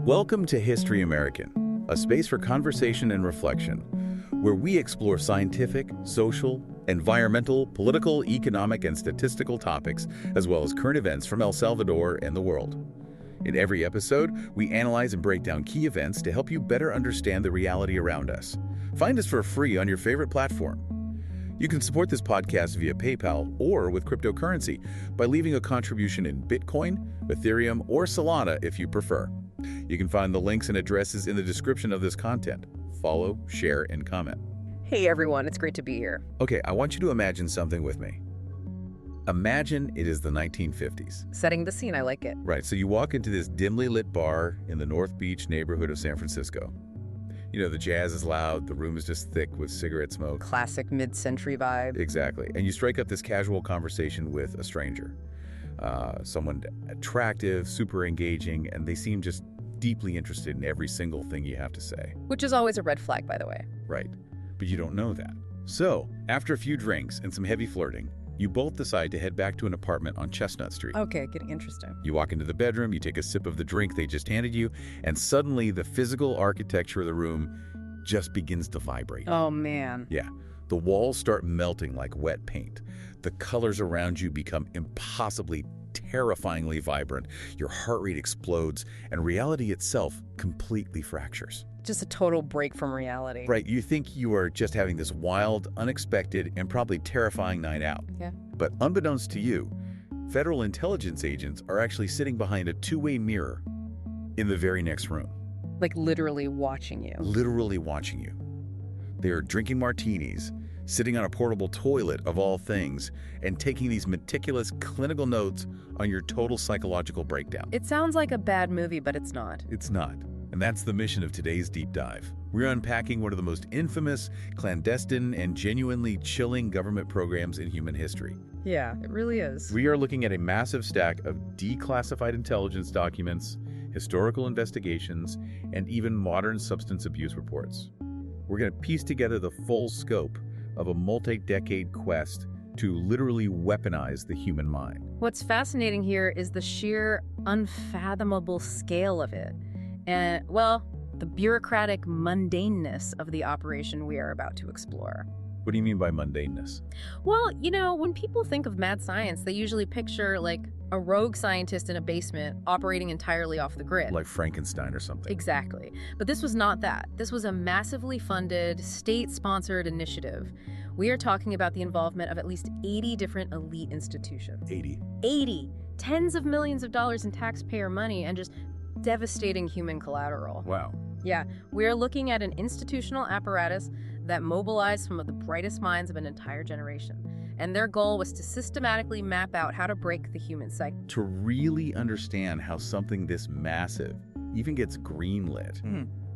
Welcome to History American, a space for conversation and reflection, where we explore scientific, social, environmental, political, economic, and statistical topics, as well as current events from El Salvador and the world. In every episode, we analyze and break down key events to help you better understand the reality around us. Find us for free on your favorite platform. You can support this podcast via PayPal or with cryptocurrency by leaving a contribution in Bitcoin, Ethereum, or Solana if you prefer. You can find the links and addresses in the description of this content. Follow, share, and comment. Hey everyone, it's great to be here. Okay, I want you to imagine something with me. Imagine it is the 1950s. Setting the scene, I like it. Right, so you walk into this dimly lit bar in the North Beach neighborhood of San Francisco. You know, the jazz is loud, the room is just thick with cigarette smoke. Classic mid-century vibe. Exactly. And you strike up this casual conversation with a stranger. Someone attractive, super engaging, and they seem just deeply interested in every single thing you have to say. Which is always a red flag, by the way. Right. But you don't know that. So, after a few drinks and some heavy flirting, you both decide to head back to an apartment on Chestnut Street. Okay, getting interesting. You walk into the bedroom, you take a sip of the drink they just handed you, and suddenly the physical architecture of the room just begins to vibrate. Oh, man. Yeah. The walls start melting like wet paint. The colors around you become impossibly, terrifyingly vibrant. Your heart rate explodes, and reality itself completely fractures. Just a total break from reality. Right, you think you are just having this wild, unexpected, and probably terrifying night out. Yeah. But unbeknownst to you, federal intelligence agents are actually sitting behind a two-way mirror in the very next room. Like literally watching you. Literally watching you. They are drinking martinis, sitting on a portable toilet of all things, and taking these meticulous clinical notes on your total psychological breakdown. It sounds like a bad movie, but it's not. It's not. And that's the mission of today's deep dive. We're unpacking one of the most infamous, clandestine, and genuinely chilling government programs in human history. Yeah, it really is. We are looking at a massive stack of declassified intelligence documents, historical investigations, and even modern substance abuse reports. We're going to piece together the full scope of a multi-decade quest to literally weaponize the human mind. What's fascinating here is the sheer unfathomable scale of it. And, well, the bureaucratic mundaneness of the operation we are about to explore. What do you mean by mundaneness? Well, you know, when people think of mad science, they usually picture, like, a rogue scientist in a basement operating entirely off the grid. Like Frankenstein or something. Exactly. But this was not that. This was a massively funded, state-sponsored initiative. We are talking about the involvement of at least 80 different elite institutions. 80. 80! Tens of millions of dollars in taxpayer money and just devastating human collateral. Wow. Yeah, we're looking at an institutional apparatus that mobilized some of the brightest minds of an entire generation. And their goal was to systematically map out how to break the human psyche. To really understand how something this massive even gets greenlit,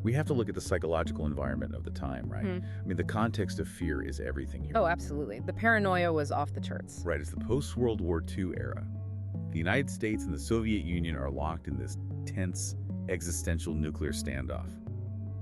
we have to look at the psychological environment of the time, right? I mean, the context of fear is everything here. Oh, absolutely. The paranoia was off the charts. Right, it's the post-World War II era. The United States and the Soviet Union are locked in this tense, existential nuclear standoff.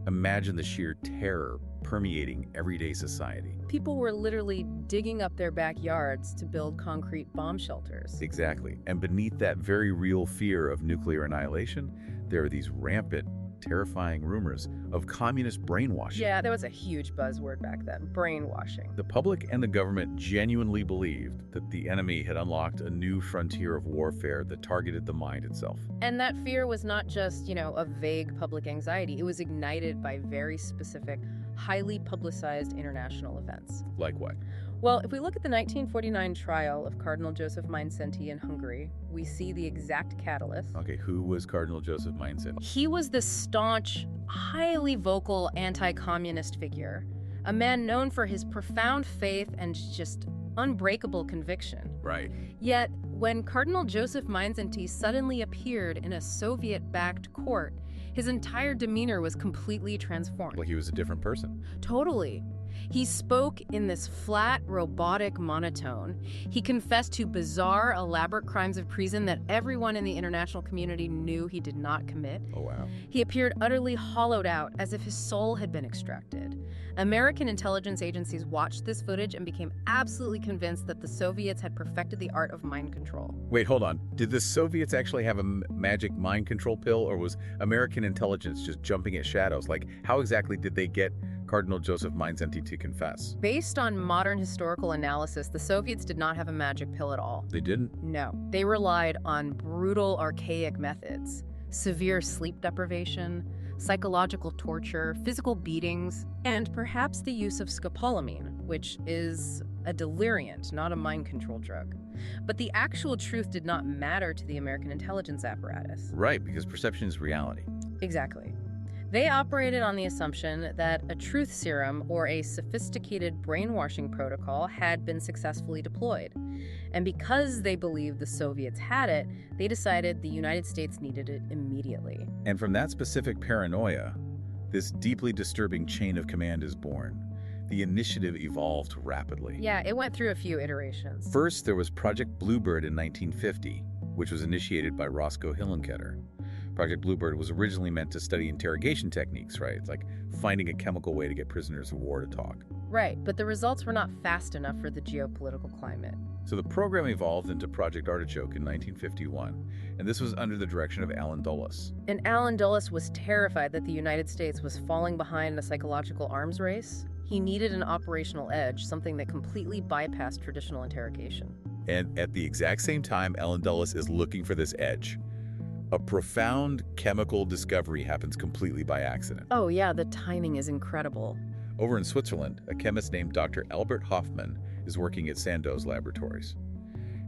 Imagine the sheer terror permeating everyday society. People were literally digging up their backyards to build concrete bomb shelters. Exactly. And beneath that very real fear of nuclear annihilation, there are these rampant, terrifying rumors of communist brainwashing. Yeah, that was a huge buzzword back then, brainwashing. The public and the government genuinely believed that the enemy had unlocked a new frontier of warfare that targeted the mind itself. And that fear was not just, you know, a vague public anxiety. It was ignited by very specific, highly publicized international events. Like what? Well, if we look at the 1949 trial of Cardinal Joseph Mindszenty in Hungary, we see the exact catalyst. Okay, who was Cardinal Joseph Mindszenty? He was the staunch, highly vocal anti-communist figure, a man known for his profound faith and just unbreakable conviction. Right. Yet, when Cardinal Joseph Mindszenty suddenly appeared in a Soviet-backed court, his entire demeanor was completely transformed. Like he was a different person. Totally. He spoke in this flat, robotic monotone. He confessed to bizarre, elaborate crimes of treason that everyone in the international community knew he did not commit. Oh, wow. He appeared utterly hollowed out, as if his soul had been extracted. American intelligence agencies watched this footage and became absolutely convinced that the Soviets had perfected the art of mind control. Wait, hold on. Did the Soviets actually have a magic mind control pill, or was American intelligence just jumping at shadows? Like, how exactly did they get Cardinal Joseph Mindszenty to confess? Based on modern historical analysis, the Soviets did not have a magic pill at all. They didn't? No. They relied on brutal, archaic methods. Severe sleep deprivation, psychological torture, physical beatings, and perhaps the use of scopolamine, which is a deliriant, not a mind control drug. But the actual truth did not matter to the American intelligence apparatus. Right, because perception is reality. Exactly. They operated on the assumption that a truth serum or a sophisticated brainwashing protocol had been successfully deployed. And because they believed the Soviets had it, they decided the United States needed it immediately. And from that specific paranoia, this deeply disturbing chain of command is born. The initiative evolved rapidly. Yeah, it went through a few iterations. First, there was Project Bluebird in 1950, which was initiated by Roscoe Hillenkoetter. Project Bluebird was originally meant to study interrogation techniques, right? It's like finding a chemical way to get prisoners of war to talk. Right, but the results were not fast enough for the geopolitical climate. So the program evolved into Project Artichoke in 1951, and this was under the direction of Allen Dulles. And Allen Dulles was terrified that the United States was falling behind in a psychological arms race. He needed an operational edge, something that completely bypassed traditional interrogation. And at the exact same time, Allen Dulles is looking for this edge. A profound chemical discovery happens completely by accident. Oh yeah, the timing is incredible. Over in Switzerland, a chemist named Dr. Albert Hofmann is working at Sandoz Laboratories.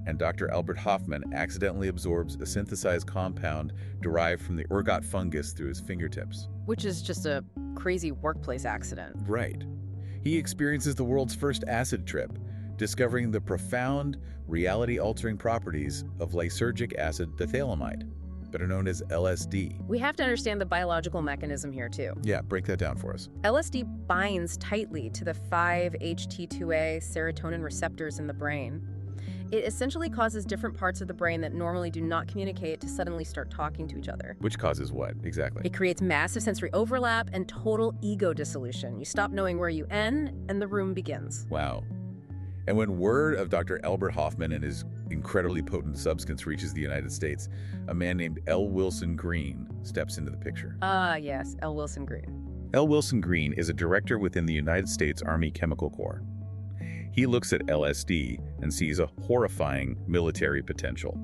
And Dr. Albert Hofmann accidentally absorbs a synthesized compound derived from the ergot fungus through his fingertips. Which is just a crazy workplace accident. Right. He experiences the world's first acid trip, discovering the profound, reality-altering properties of lysergic acid dithylamide, better known as LSD. We have to understand the biological mechanism here, too. Yeah, break that down for us. LSD binds tightly to the 5-HT2A serotonin receptors in the brain. It essentially causes different parts of the brain that normally do not communicate to suddenly start talking to each other. Which causes what, exactly? It creates massive sensory overlap and total ego dissolution. You stop knowing where you end, and the room begins. Wow. And when word of Dr. Albert Hofmann and his incredibly potent substance reaches the United States, a man named L. Wilson Green steps into the picture. Yes, L. Wilson Green. L. Wilson Green is a director within the United States Army Chemical Corps. He looks at LSD and sees a horrifying military potential.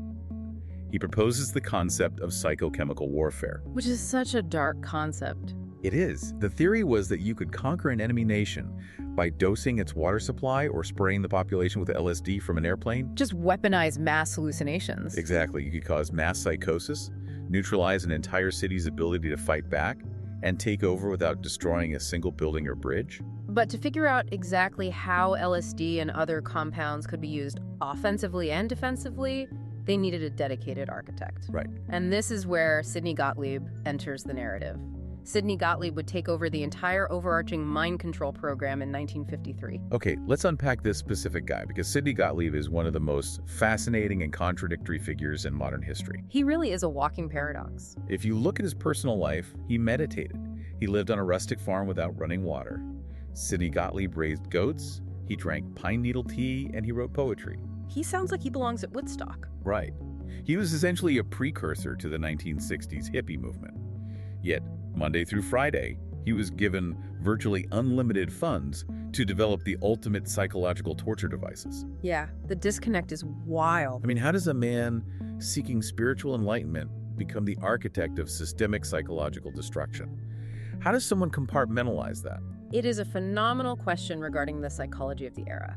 He proposes the concept of psychochemical warfare. Which is such a dark concept. It is. The theory was that you could conquer an enemy nation by dosing its water supply or spraying the population with LSD from an airplane. Just weaponize mass hallucinations. Exactly. You could cause mass psychosis, neutralize an entire city's ability to fight back, and take over without destroying a single building or bridge. But to figure out exactly how LSD and other compounds could be used offensively and defensively, they needed a dedicated architect. Right. And this is where Sidney Gottlieb enters the narrative. Sidney Gottlieb would take over the entire overarching mind control program in 1953. Okay, let's unpack this specific guy, because Sidney Gottlieb is one of the most fascinating and contradictory figures in modern history. He really is a walking paradox. If you look at his personal life, he meditated. He lived on a rustic farm without running water. Sidney Gottlieb raised goats, he drank pine needle tea, and he wrote poetry. He sounds like he belongs at Woodstock. Right. He was essentially a precursor to the 1960s hippie movement. Yet, Monday through Friday, he was given virtually unlimited funds to develop the ultimate psychological torture devices. Yeah, the disconnect is wild. I mean, how does a man seeking spiritual enlightenment become the architect of systemic psychological destruction? How does someone compartmentalize that? It is a phenomenal question regarding the psychology of the era.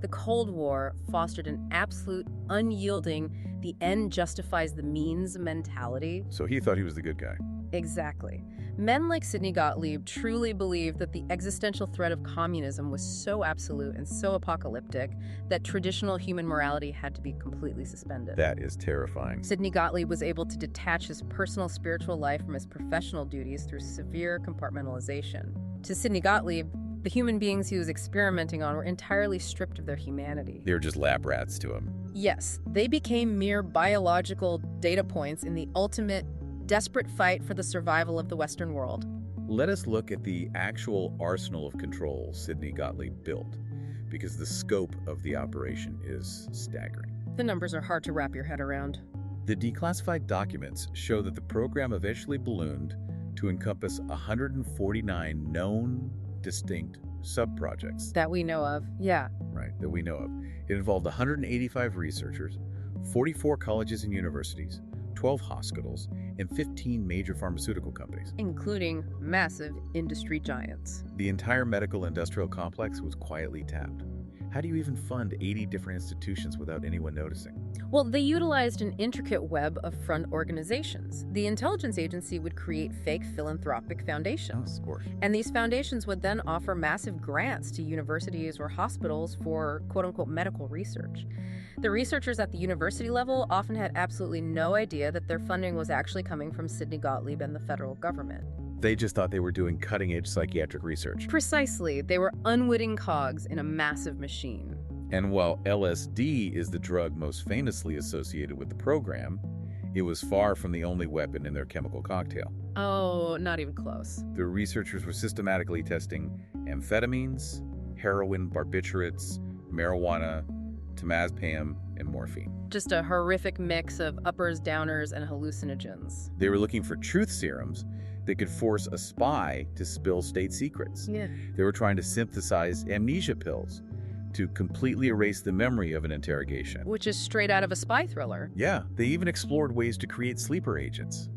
The Cold War fostered an absolute, unyielding, the end justifies the means mentality. So he thought he was the good guy. Exactly. Men like Sidney Gottlieb truly believed that the existential threat of communism was so absolute and so apocalyptic that traditional human morality had to be completely suspended. That is terrifying. Sidney Gottlieb was able to detach his personal spiritual life from his professional duties through severe compartmentalization. To Sidney Gottlieb, the human beings he was experimenting on were entirely stripped of their humanity. They were just lab rats to him. Yes, they became mere biological data points in the ultimate desperate fight for the survival of the Western world. Let us look at the actual arsenal of controls Sidney Gottlieb built, because the scope of the operation is staggering. The numbers are hard to wrap your head around. The declassified documents show that the program eventually ballooned to encompass 149 known, distinct sub-projects. That we know of, yeah. Right, that we know of. It involved 185 researchers, 44 colleges and universities, 12 hospitals, and 15 major pharmaceutical companies. Including massive industry giants. The entire medical industrial complex was quietly tapped. How do you even fund 80 different institutions without anyone noticing? Well, they utilized an intricate web of front organizations. The intelligence agency would create fake philanthropic foundations. Of course. And these foundations would then offer massive grants to universities or hospitals for quote-unquote medical research. The researchers at the university level often had absolutely no idea that their funding was actually coming from Sidney Gottlieb and the federal government. They just thought they were doing cutting-edge psychiatric research. Precisely. They were unwitting cogs in a massive machine. And while LSD is the drug most famously associated with the program, it was far from the only weapon in their chemical cocktail. Oh, not even close. The researchers were systematically testing amphetamines, heroin, barbiturates, marijuana, temazepam, and morphine. Just a horrific mix of uppers, downers, and hallucinogens. They were looking for truth serums that could force a spy to spill state secrets. Yeah. They were trying to synthesize amnesia pills to completely erase the memory of an interrogation. Which is straight out of a spy thriller. Yeah, they even explored ways to create sleeper agents.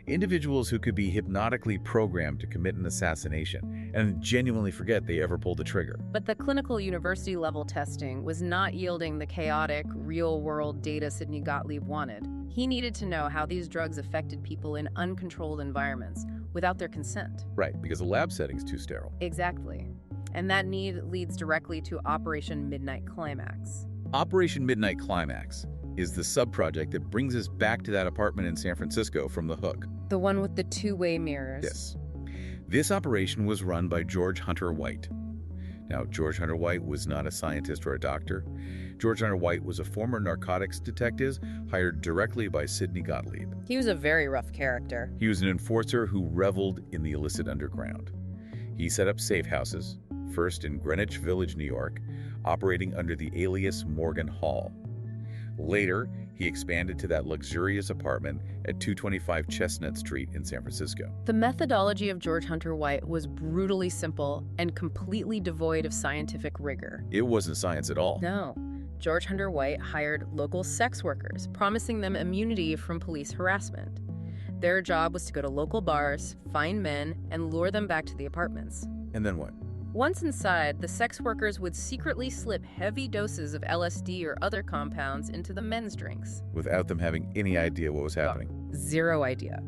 Individuals who could be hypnotically programmed to commit an assassination and genuinely forget they ever pulled the trigger. But the clinical university level testing was not yielding the chaotic, real-world data Sidney Gottlieb wanted. He needed to know how these drugs affected people in uncontrolled environments without their consent. Right, because the lab setting's too sterile. Exactly. And that need leads directly to Operation Midnight Climax. Operation Midnight Climax is the sub-project that brings us back to that apartment in San Francisco from the hook. The one with the two-way mirrors. Yes. This operation was run by George Hunter White. Now, George Hunter White was not a scientist or a doctor. George Hunter White was a former narcotics detective hired directly by Sidney Gottlieb. He was a very rough character. He was an enforcer who reveled in the illicit underground. He set up safe houses, first in Greenwich Village, New York, operating under the alias Morgan Hall. Later, he expanded to that luxurious apartment at 225 Chestnut Street in San Francisco. The methodology of George Hunter White was brutally simple and completely devoid of scientific rigor. It wasn't science at all. No. George Hunter White hired local sex workers, promising them immunity from police harassment. Their job was to go to local bars, find men, and lure them back to the apartments. And then what? Once inside, the sex workers would secretly slip heavy doses of LSD or other compounds into the men's drinks. Without them having any idea what was happening. Zero idea.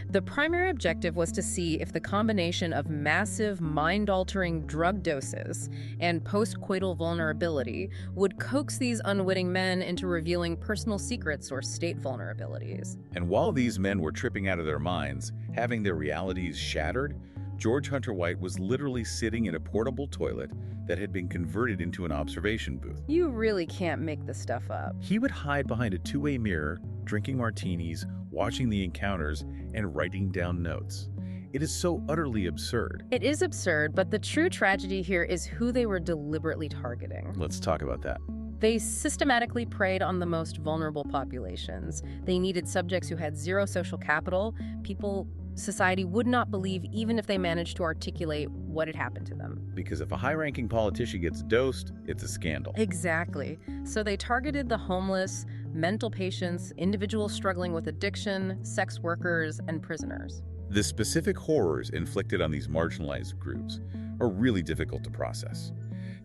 The primary objective was to see if the combination of massive mind-altering drug doses and post-coital vulnerability would coax these unwitting men into revealing personal secrets or state vulnerabilities. And while these men were tripping out of their minds, having their realities shattered, George Hunter White was literally sitting in a portable toilet that had been converted into an observation booth. You really can't make this stuff up. He would hide behind a two-way mirror, drinking martinis, watching the encounters, and writing down notes. It is so utterly absurd. It is absurd, but the true tragedy here is who they were deliberately targeting. Let's talk about that. They systematically preyed on the most vulnerable populations. They needed subjects who had zero social capital, people society would not believe even if they managed to articulate what had happened to them. Because if a high-ranking politician gets dosed, it's a scandal. Exactly. So they targeted the homeless, mental patients, individuals struggling with addiction, sex workers, and prisoners. The specific horrors inflicted on these marginalized groups are really difficult to process.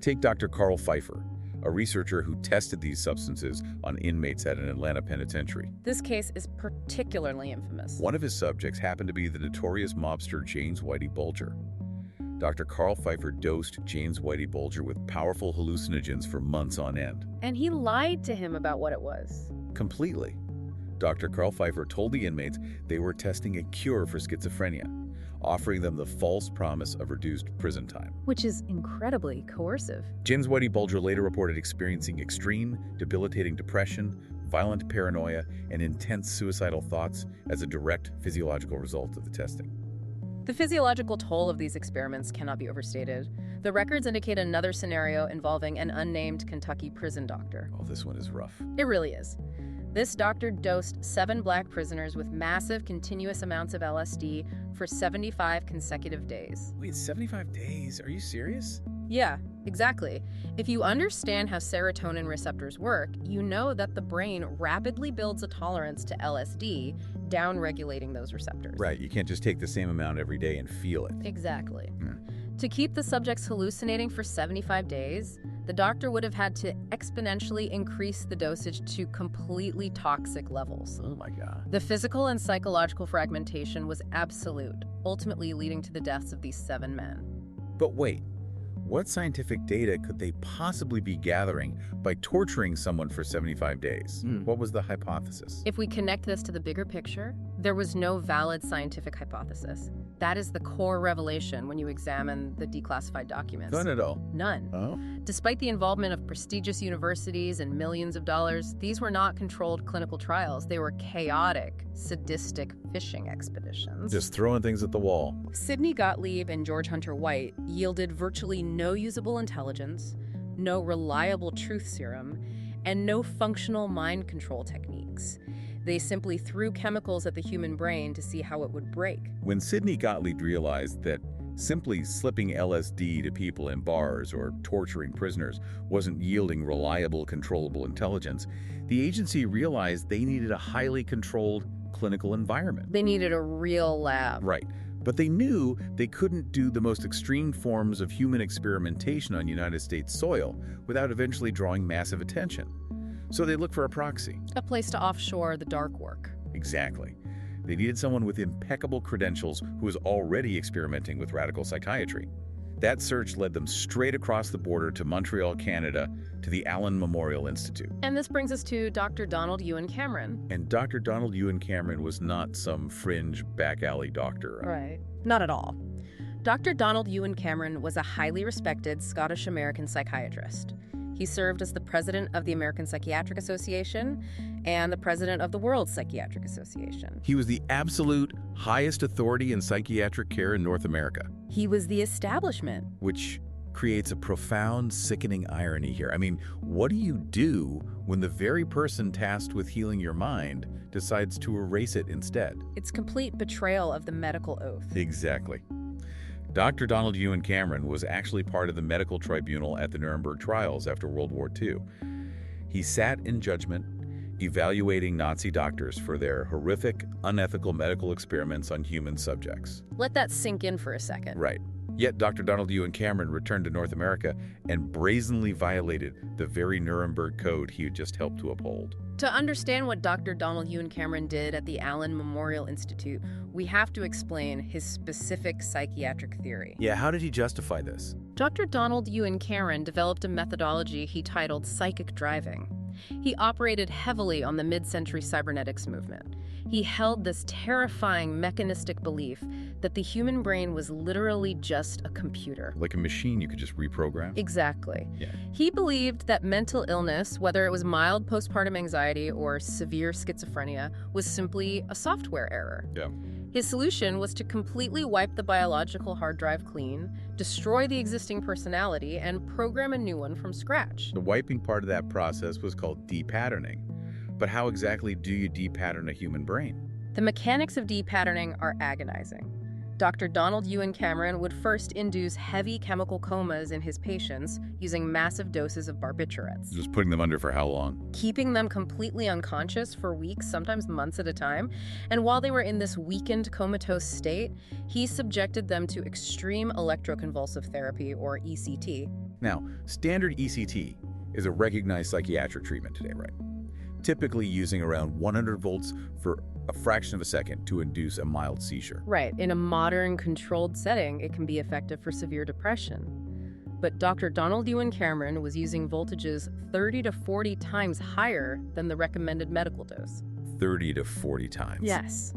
Take Dr. Carl Pfeiffer, a researcher who tested these substances on inmates at an Atlanta penitentiary. This case is particularly infamous. One of his subjects happened to be the notorious mobster James Whitey Bulger. Dr. Carl Pfeiffer dosed James Whitey Bulger with powerful hallucinogens for months on end. And he lied to him about what it was. Completely. Dr. Carl Pfeiffer told the inmates they were testing a cure for schizophrenia, offering them the false promise of reduced prison time. Which is incredibly coercive. James Whitey Bulger later reported experiencing extreme, debilitating depression, violent paranoia, and intense suicidal thoughts as a direct physiological result of the testing. The physiological toll of these experiments cannot be overstated. The records indicate another scenario involving an unnamed Kentucky prison doctor. Oh, this one is rough. It really is. This doctor dosed 7 black prisoners with massive continuous amounts of LSD for 75 consecutive days. Wait, 75 days? Are you serious? Yeah, exactly. If you understand how serotonin receptors work, you know that the brain rapidly builds a tolerance to LSD, down-regulating those receptors. Right, you can't just take the same amount every day and feel it. Exactly. To keep the subjects hallucinating for 75 days, the doctor would have had to exponentially increase the dosage to completely toxic levels. Oh my God. The physical and psychological fragmentation was absolute, ultimately leading to the deaths of these 7 men. But wait, what scientific data could they possibly be gathering by torturing someone for 75 days? What was the hypothesis? If we connect this to the bigger picture, there was no valid scientific hypothesis. That is the core revelation when you examine the declassified documents. None at all. None. Oh? Despite the involvement of prestigious universities and millions of dollars, these were not controlled clinical trials. They were chaotic, sadistic fishing expeditions. Just throwing things at the wall. Sidney Gottlieb and George Hunter White yielded virtually no usable intelligence, no reliable truth serum, and no functional mind control techniques. They simply threw chemicals at the human brain to see how it would break. When Sidney Gottlieb realized that simply slipping LSD to people in bars or torturing prisoners wasn't yielding reliable, controllable intelligence, the agency realized they needed a highly controlled clinical environment. They needed a real lab. Right. But they knew they couldn't do the most extreme forms of human experimentation on United States soil without eventually drawing massive attention. So they looked for a proxy. A place to offshore the dark work. Exactly. They needed someone with impeccable credentials who was already experimenting with radical psychiatry. That search led them straight across the border to Montreal, Canada, to the Allan Memorial Institute. And this brings us to Dr. Donald Ewan Cameron. And Dr. Donald Ewan Cameron was not some fringe back alley doctor. Right. Not at all. Dr. Donald Ewan Cameron was a highly respected Scottish-American psychiatrist. He served as the president of the American Psychiatric Association and the president of the World Psychiatric Association. He was the absolute highest authority in psychiatric care in North America. He was the establishment. Which creates a profound, sickening irony here. I mean, what do you do when the very person tasked with healing your mind decides to erase it instead? It's complete betrayal of the medical oath. Exactly. Dr. Donald Ewan Cameron was actually part of the medical tribunal at the Nuremberg trials after World War II. He sat in judgment, evaluating Nazi doctors for their horrific, unethical medical experiments on human subjects. Let that sink in for a second. Right. Yet Dr. Donald Ewan Cameron returned to North America and brazenly violated the very Nuremberg Code he had just helped to uphold. To understand what Dr. Donald Ewan Cameron did at the Allan Memorial Institute, we have to explain his specific psychiatric theory. Yeah, how did he justify this? Dr. Donald Ewan Cameron developed a methodology he titled psychic driving. He operated heavily on the mid-century cybernetics movement. He held this terrifying mechanistic belief that the human brain was literally just a computer. Like a machine you could just reprogram? Exactly. Yeah. He believed that mental illness, whether it was mild postpartum anxiety or severe schizophrenia, was simply a software error. Yeah. His solution was to completely wipe the biological hard drive clean, destroy the existing personality, and program a new one from scratch. The wiping part of that process was called depatterning. But how exactly do you depattern a human brain? The mechanics of depatterning are agonizing. Dr. Donald Ewan Cameron would first induce heavy chemical comas in his patients using massive doses of barbiturates, Just putting them under for how long? keeping them completely unconscious for weeks, sometimes months at a time. And while they were in this weakened comatose state, he subjected them to extreme electroconvulsive therapy, or ECT. Now, standard ECT is a recognized psychiatric treatment today, right? Typically using around 100 volts for a fraction of a second to induce a mild seizure. Right, in a modern, controlled setting, it can be effective for severe depression. But Dr. Donald Ewan Cameron was using voltages 30 to 40 times higher than the recommended medical dose. 30 to 40 times. Yes.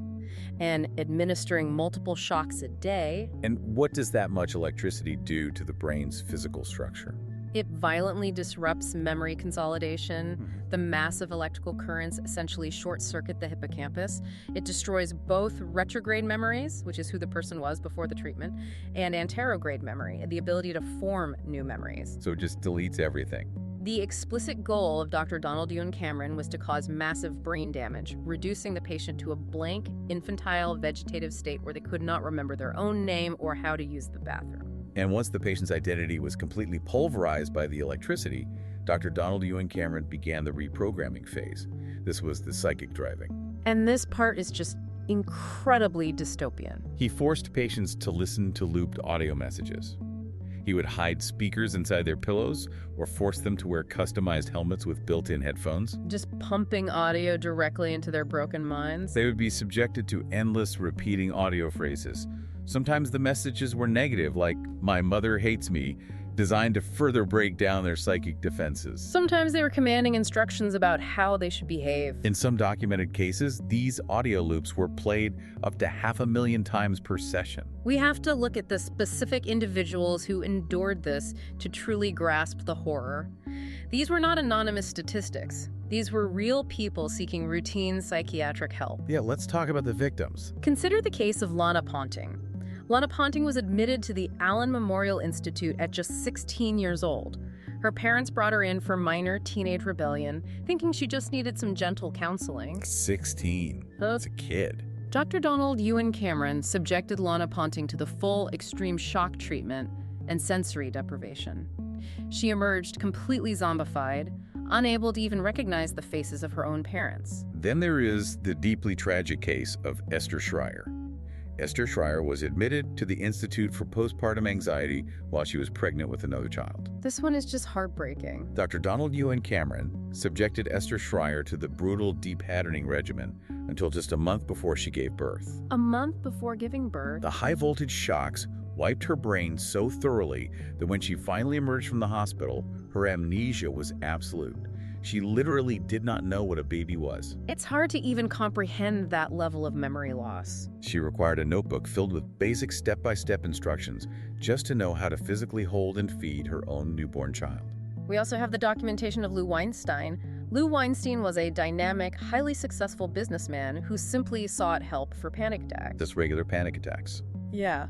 And administering multiple shocks a day. And what does that much electricity do to the brain's physical structure? It violently disrupts memory consolidation. The massive electrical currents essentially short-circuit the hippocampus. It destroys both retrograde memories, which is who the person was before the treatment, and anterograde memory, the ability to form new memories. So it just deletes everything. The explicit goal of Dr. Donald Ewan Cameron was to cause massive brain damage, reducing the patient to a blank, infantile, vegetative state where they could not remember their own name or how to use the bathroom. And once the patient's identity was completely pulverized by the electricity, Dr. Donald Ewan Cameron began the reprogramming phase. This was the psychic driving. And this part is just incredibly dystopian. He forced patients to listen to looped audio messages. He would hide speakers inside their pillows or force them to wear customized helmets with built-in headphones. Just pumping audio directly into their broken minds. They would be subjected to endless repeating audio phrases. Sometimes the messages were negative, like, "My mother hates me," designed to further break down their psychic defenses. Sometimes they were commanding instructions about how they should behave. In some documented cases, these audio loops were played up to 500,000 times per session. We have to look at the specific individuals who endured this to truly grasp the horror. These were not anonymous statistics. These were real people seeking routine psychiatric help. Yeah, let's talk about the victims. Consider the case of Lana Ponting. Lana Ponting was admitted to the Allan Memorial Institute at just 16 years old. Her parents brought her in for minor teenage rebellion, thinking she just needed some gentle counseling. 16. That's a kid. Dr. Donald Ewan Cameron subjected Lana Ponting to the full extreme shock treatment and sensory deprivation. She emerged completely zombified, unable to even recognize the faces of her own parents. Then there is the deeply tragic case of Esther Schreier. Esther Schreier was admitted to the Institute for Postpartum Anxiety while she was pregnant with another child. This one is just heartbreaking. Dr. Donald Ewan Cameron subjected Esther Schreier to the brutal depatterning regimen until just a month before she gave birth. A month before giving birth? The high-voltage shocks wiped her brain so thoroughly that when she finally emerged from the hospital, her amnesia was absolute. She literally did not know what a baby was. It's hard to even comprehend that level of memory loss. She required a notebook filled with basic step-by-step instructions just to know how to physically hold and feed her own newborn child. We also have the documentation of Lou Weinstein. Lou Weinstein was a dynamic, highly successful businessman who simply sought help for panic attacks. Just regular panic attacks. Yeah.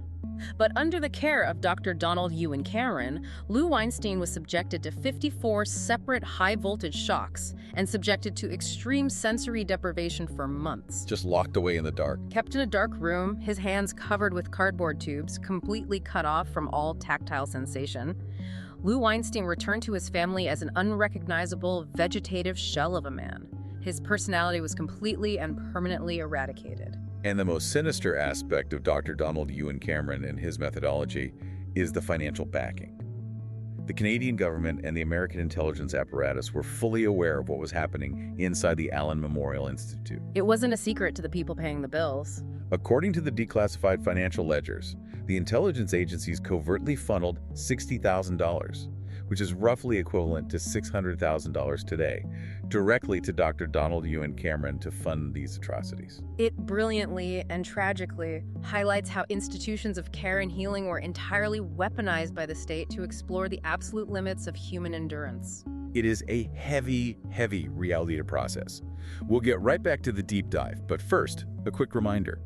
But under the care of Dr. Donald Ewan Cameron, Lou Weinstein was subjected to 54 separate high-voltage shocks and subjected to extreme sensory deprivation for months. Just locked away in the dark. Kept in a dark room, his hands covered with cardboard tubes, completely cut off from all tactile sensation. Lou Weinstein returned to his family as an unrecognizable, vegetative shell of a man. His personality was completely and permanently eradicated. And the most sinister aspect of Dr. Donald Ewan Cameron and his methodology is the financial backing. The Canadian government and the American intelligence apparatus were fully aware of what was happening inside the Allan Memorial Institute. It wasn't a secret to the people paying the bills. According to the declassified financial ledgers, the intelligence agencies covertly funneled $60,000, which is roughly equivalent to $600,000 today, directly to Dr. Donald Ewan Cameron to fund these atrocities. It brilliantly and tragically highlights how institutions of care and healing were entirely weaponized by the state to explore the absolute limits of human endurance. It is a heavy, heavy reality to process. We'll get right back to the deep dive, but first, a quick reminder.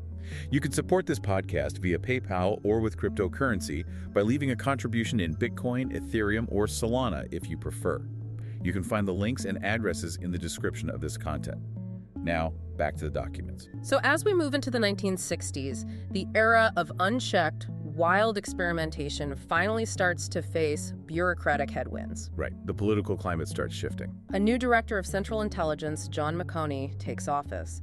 You can support this podcast via PayPal or with cryptocurrency by leaving a contribution in Bitcoin, Ethereum, or Solana if you prefer. You can find the links and addresses in the description of this content. Now, back to the documents. So as we move into the 1960s, the era of unchecked, wild experimentation finally starts to face bureaucratic headwinds. Right, the political climate starts shifting. A new director of Central Intelligence, John McConey, takes office.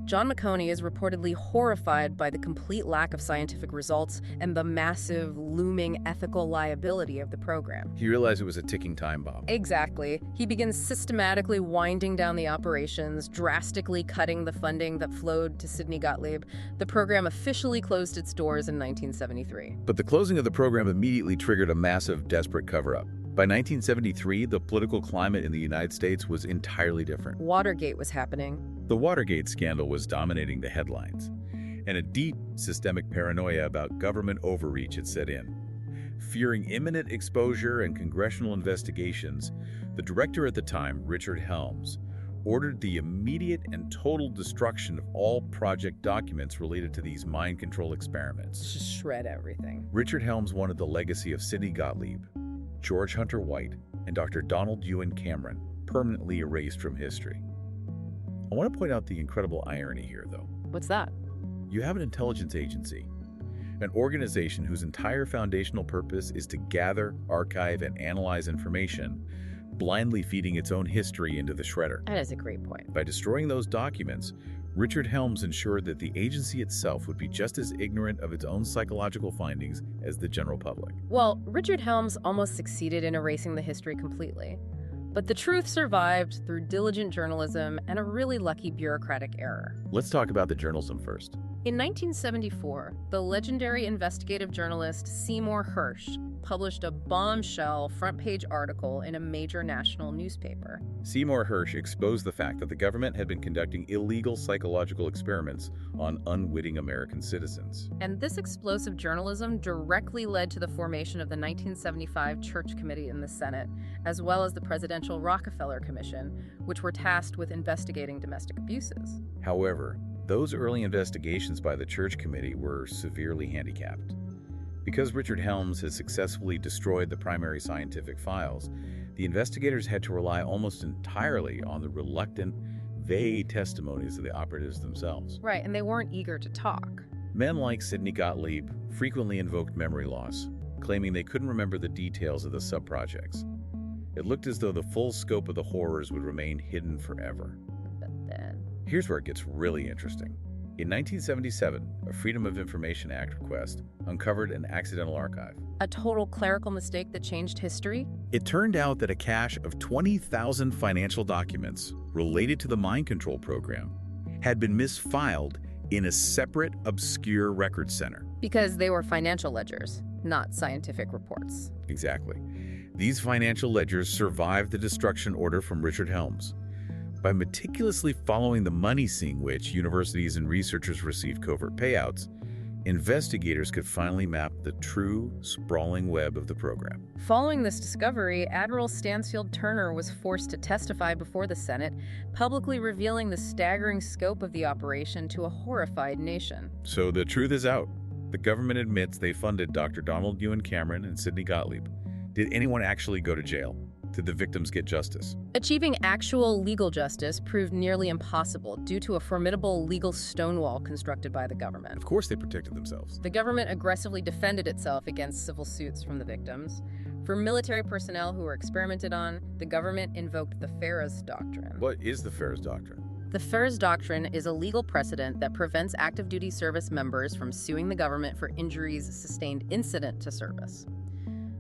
John McConey is reportedly horrified by the complete lack of scientific results and the massive, looming ethical liability of the program. He realized it was a ticking time bomb. Exactly. He begins systematically winding down the operations, drastically cutting the funding that flowed to Sidney Gottlieb. The program officially closed its doors in 1973. But the closing of the program immediately triggered a massive, desperate cover-up. By 1973, the political climate in the United States was entirely different. Watergate was happening. The Watergate scandal was dominating the headlines, and a deep systemic paranoia about government overreach had set in. Fearing imminent exposure and congressional investigations, the director at the time, Richard Helms, ordered the immediate and total destruction of all project documents related to these mind control experiments. Just shred everything. Richard Helms wanted the legacy of Sidney Gottlieb, George Hunter White, and Dr. Donald Ewan Cameron permanently erased from history. I want to point out the incredible irony here, though. What's that? You have an intelligence agency, an organization whose entire foundational purpose is to gather, archive, and analyze information, blindly feeding its own history into the shredder. That is a great point. By destroying those documents, Richard Helms ensured that the agency itself would be just as ignorant of its own psychological findings as the general public. Well, Richard Helms almost succeeded in erasing the history completely. But the truth survived through diligent journalism and a really lucky bureaucratic error. Let's talk about the journalism first. In 1974, the legendary investigative journalist Seymour Hersh published a bombshell front-page article in a major national newspaper. Seymour Hersh exposed the fact that the government had been conducting illegal psychological experiments on unwitting American citizens. And this explosive journalism directly led to the formation of the 1975 Church Committee in the Senate, as well as the Presidential Rockefeller Commission, which were tasked with investigating domestic abuses. However, those early investigations by the Church Committee were severely handicapped. Because Richard Helms had successfully destroyed the primary scientific files, the investigators had to rely almost entirely on the reluctant, vague testimonies of the operatives themselves. Right, and they weren't eager to talk. Men like Sidney Gottlieb frequently invoked memory loss, claiming they couldn't remember the details of the sub-projects. It looked as though the full scope of the horrors would remain hidden forever. But then... Here's where it gets really interesting. In 1977, a Freedom of Information Act request uncovered an accidental archive. A total clerical mistake that changed history? It turned out that a cache of 20,000 financial documents related to the mind control program had been misfiled in a separate, obscure record center. Because they were financial ledgers, not scientific reports. Exactly. These financial ledgers survived the destruction order from Richard Helms. By meticulously following the money seeing which universities and researchers received covert payouts, investigators could finally map the true, sprawling web of the program. Following this discovery, Admiral Stansfield Turner was forced to testify before the Senate, publicly revealing the staggering scope of the operation to a horrified nation. So the truth is out. The government admits they funded Dr. Donald Ewan Cameron and Sidney Gottlieb. Did anyone actually go to jail? Did the victims get justice? Achieving actual legal justice proved nearly impossible due to a formidable legal stonewall constructed by the government. Of course they protected themselves. The government aggressively defended itself against civil suits from the victims. For military personnel who were experimented on, the government invoked the Ferris Doctrine. What is the Ferris Doctrine? The Ferris Doctrine is a legal precedent that prevents active duty service members from suing the government for injuries sustained incident to service.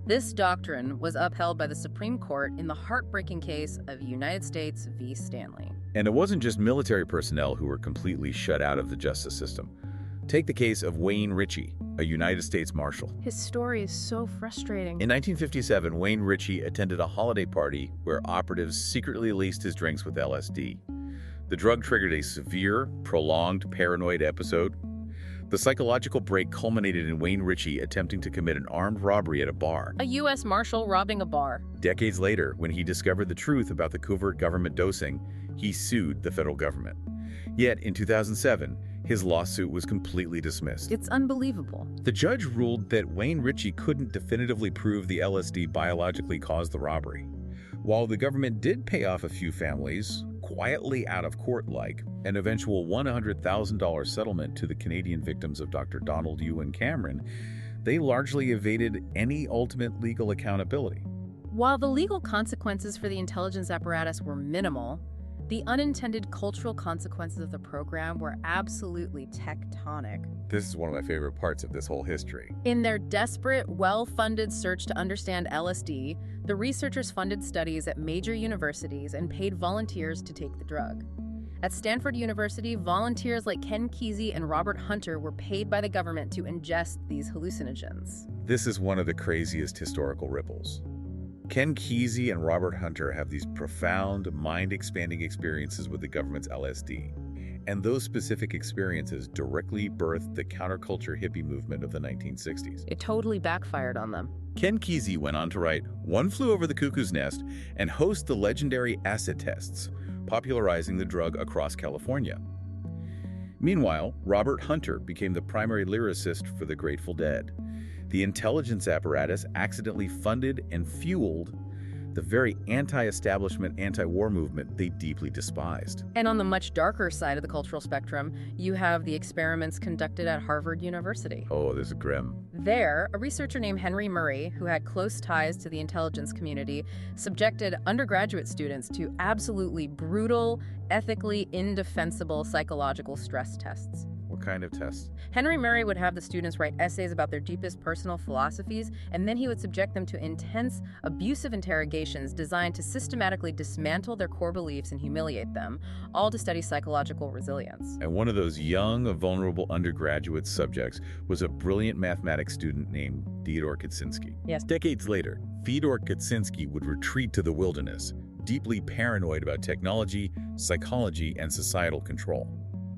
This doctrine was upheld by the Supreme Court in the heartbreaking case of United States v. Stanley. And it wasn't just military personnel who were completely shut out of the justice system. Take the case of Wayne Ritchie, a United States Marshal. His story is so frustrating. In 1957, Wayne Ritchie attended a holiday party where operatives secretly laced his drinks with LSD. The drug triggered a severe, prolonged paranoid episode. The psychological break culminated in Wayne Ritchie attempting to commit an armed robbery at a bar. A U.S. Marshal robbing a bar. Decades later, when he discovered the truth about the covert government dosing, he sued the federal government. Yet, in 2007, his lawsuit was completely dismissed. It's unbelievable. The judge ruled that Wayne Ritchie couldn't definitively prove the LSD biologically caused the robbery. While the government did pay off a few families, quietly out of court-like, an eventual $100,000 settlement to the Canadian victims of Dr. Donald Ewan Cameron, they largely evaded any ultimate legal accountability. While the legal consequences for the intelligence apparatus were minimal, the unintended cultural consequences of the program were absolutely tectonic. This is one of my favorite parts of this whole history. In their desperate, well-funded search to understand LSD, the researchers funded studies at major universities and paid volunteers to take the drug. At Stanford University, volunteers like Ken Kesey and Robert Hunter were paid by the government to ingest these hallucinogens. This is one of the craziest historical ripples. Ken Kesey and Robert Hunter have these profound, mind-expanding experiences with the government's LSD. And those specific experiences directly birthed the counterculture hippie movement of the 1960s. It totally backfired on them. Ken Kesey went on to write One Flew Over the Cuckoo's Nest and host the legendary acid tests, popularizing the drug across California. Meanwhile, Robert Hunter became the primary lyricist for the Grateful Dead. The intelligence apparatus accidentally funded and fueled the very anti-establishment, anti-war movement they deeply despised. And on the much darker side of the cultural spectrum, you have the experiments conducted at Harvard University. Oh, this is grim. There, a researcher named Henry Murray, who had close ties to the intelligence community, subjected undergraduate students to absolutely brutal, ethically indefensible psychological stress tests. What kind of tests? Henry Murray would have the students write essays about their deepest personal philosophies, and then he would subject them to intense, abusive interrogations designed to systematically dismantle their core beliefs and humiliate them, all to study psychological resilience. And one of those young, vulnerable undergraduate subjects was a brilliant mathematics student named Fyodor Kaczynski. Yes. Decades later, Fyodor Kaczynski would retreat to the wilderness, deeply paranoid about technology, psychology, and societal control.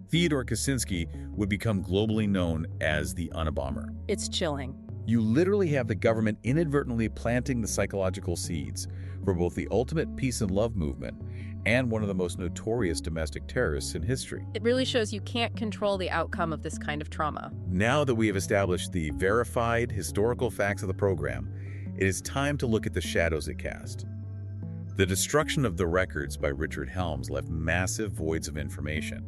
Fyodor Kaczynski would become globally known as the Unabomber. It's chilling. You literally have the government inadvertently planting the psychological seeds for both the ultimate peace and love movement and one of the most notorious domestic terrorists in history. It really shows you can't control the outcome of this kind of trauma. Now that we have established the verified historical facts of the program, it is time to look at the shadows it cast. The destruction of the records by Richard Helms left massive voids of information.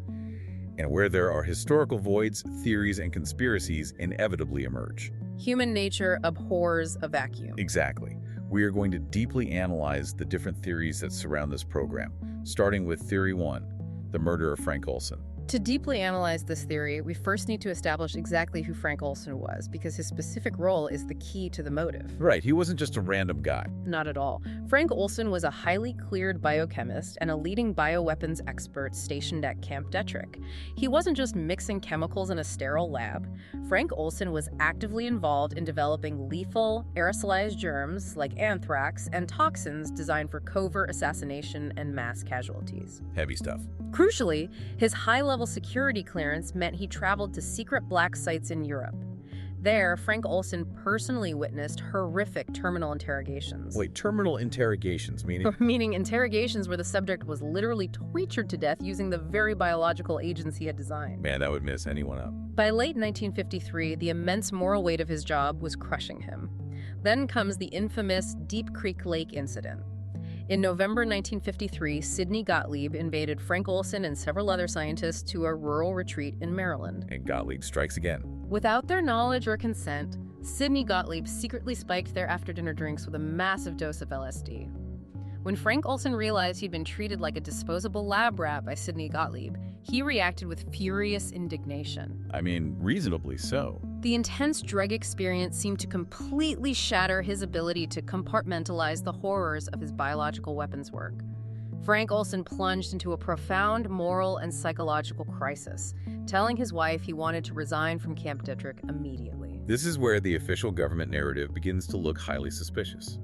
And where there are historical voids, theories and conspiracies inevitably emerge. Human nature abhors a vacuum. Exactly. We are going to deeply analyze the different theories that surround this program, starting with Theory 1, the murder of Frank Olson. To deeply analyze this theory, we first need to establish exactly who Frank Olson was, because his specific role is the key to the motive. Right, he wasn't just a random guy. Not at all. Frank Olson was a highly cleared biochemist and a leading bioweapons expert stationed at Camp Detrick. He wasn't just mixing chemicals in a sterile lab. Frank Olson was actively involved in developing lethal, aerosolized germs like anthrax and toxins designed for covert assassination and mass casualties. Heavy stuff. Crucially, his high-level security clearance meant he traveled to secret black sites in Europe. There, Frank Olson personally witnessed horrific terminal interrogations. Wait, terminal interrogations, meaning? Meaning interrogations where the subject was literally tortured to death using the very biological agents he had designed. Man, that would mess anyone up. By late 1953, the immense moral weight of his job was crushing him. Then comes the infamous Deep Creek Lake incident. In November 1953, Sidney Gottlieb invaded Frank Olson and several other scientists to a rural retreat in Maryland. And Gottlieb strikes again. Without their knowledge or consent, Sidney Gottlieb secretly spiked their after-dinner drinks with a massive dose of LSD. When Frank Olson realized he'd been treated like a disposable lab rat by Sidney Gottlieb, he reacted with furious indignation. I mean, reasonably so. The intense drug experience seemed to completely shatter his ability to compartmentalize the horrors of his biological weapons work. Frank Olson plunged into a profound moral and psychological crisis, telling his wife he wanted to resign from Camp Detrick immediately. This is where the official government narrative begins to look highly suspicious.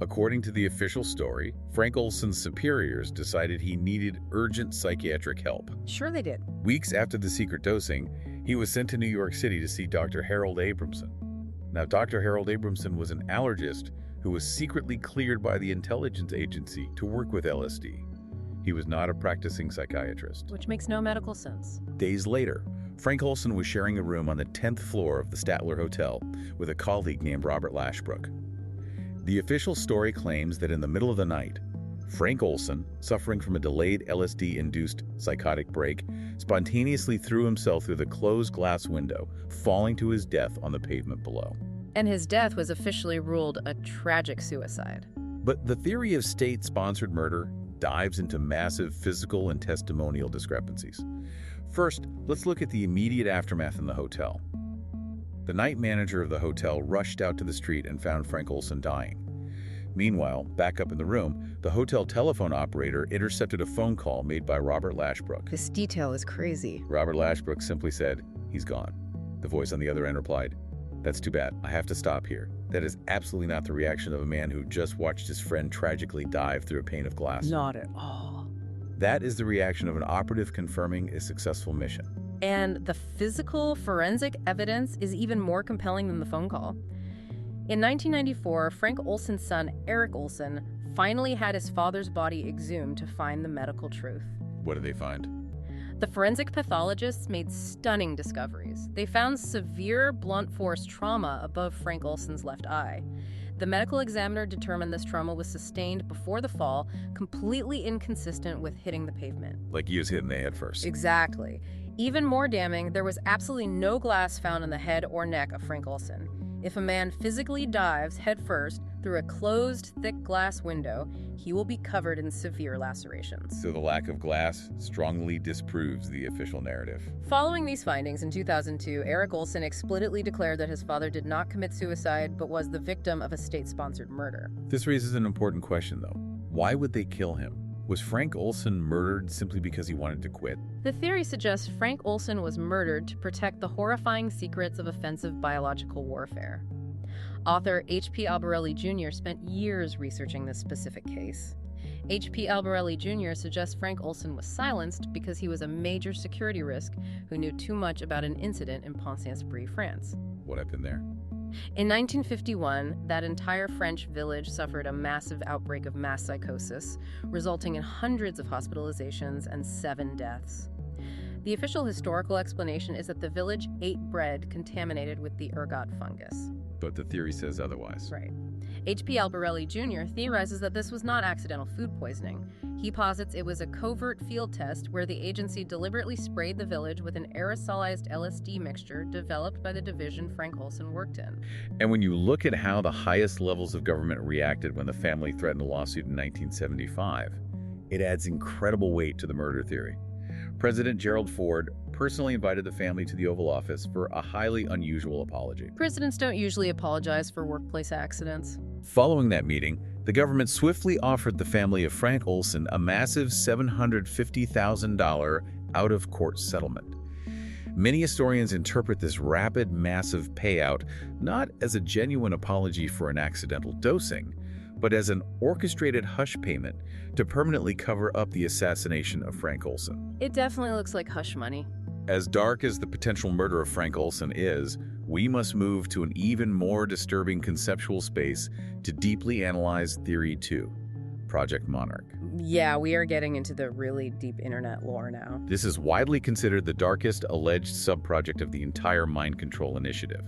According to the official story, Frank Olson's superiors decided he needed urgent psychiatric help. Sure they did. Weeks after the secret dosing, he was sent to New York City to see Dr. Harold Abramson. Now, Dr. Harold Abramson was an allergist who was secretly cleared by the intelligence agency to work with LSD. He was not a practicing psychiatrist. Which makes no medical sense. Days later, Frank Olson was sharing a room on the 10th floor of the Statler Hotel with a colleague named Robert Lashbrook. The official story claims that in the middle of the night, Frank Olson, suffering from a delayed LSD-induced psychotic break, spontaneously threw himself through the closed glass window, falling to his death on the pavement below. And his death was officially ruled a tragic suicide. But the theory of state-sponsored murder dives into massive physical and testimonial discrepancies. First, let's look at the immediate aftermath in the hotel. The night manager of the hotel rushed out to the street and found Frank Olson dying. Meanwhile, back up in the room, the hotel telephone operator intercepted a phone call made by Robert Lashbrook. This detail is crazy. Robert Lashbrook simply said, "He's gone." The voice on the other end replied, "That's too bad. I have to stop here." That is absolutely not the reaction of a man who just watched his friend tragically dive through a pane of glass. Not at all. That is the reaction of an operative confirming a successful mission. And the physical forensic evidence is even more compelling than the phone call. In 1994, Frank Olson's son, Eric Olson, finally had his father's body exhumed to find the medical truth. What did they find? The forensic pathologists made stunning discoveries. They found severe blunt force trauma above Frank Olson's left eye. The medical examiner determined this trauma was sustained before the fall, completely inconsistent with hitting the pavement. Like he was hitting the head first. Exactly. Even more damning, there was absolutely no glass found in the head or neck of Frank Olson. If a man physically dives headfirst through a closed, thick glass window, he will be covered in severe lacerations. So the lack of glass strongly disproves the official narrative. Following these findings in 2002, Eric Olson explicitly declared that his father did not commit suicide but was the victim of a state-sponsored murder. This raises an important question, though. Why would they kill him? Was Frank Olson murdered simply because he wanted to quit? The theory suggests Frank Olson was murdered to protect the horrifying secrets of offensive biological warfare. Author H.P. Albarelli Jr. spent years researching this specific case. H.P. Albarelli Jr. suggests Frank Olson was silenced because he was a major security risk who knew too much about an incident in Pont-Saint-Esprit, France. What happened there? In 1951, that entire French village suffered a massive outbreak of mass psychosis, resulting in hundreds of hospitalizations and 7 deaths. The official historical explanation is that the village ate bread contaminated with the ergot fungus. But the theory says otherwise. Right. H.P. Albarelli Jr. theorizes that this was not accidental food poisoning. He posits it was a covert field test where the agency deliberately sprayed the village with an aerosolized LSD mixture developed by the division Frank Olson worked in. And when you look at how the highest levels of government reacted when the family threatened a lawsuit in 1975, it adds incredible weight to the murder theory. President Gerald Ford personally invited the family to the Oval Office for a highly unusual apology. Presidents don't usually apologize for workplace accidents. Following that meeting, the government swiftly offered the family of Frank Olson a massive $750,000 out-of-court settlement. Many historians interpret this rapid, massive payout not as a genuine apology for an accidental dosing, but as an orchestrated hush payment to permanently cover up the assassination of Frank Olson. It definitely looks like hush money. As dark as the potential murder of Frank Olson is, we must move to an even more disturbing conceptual space to deeply analyze Theory 2, Project Monarch. Yeah, we are getting into the really deep internet lore now. This is widely considered the darkest alleged subproject of the entire mind control initiative.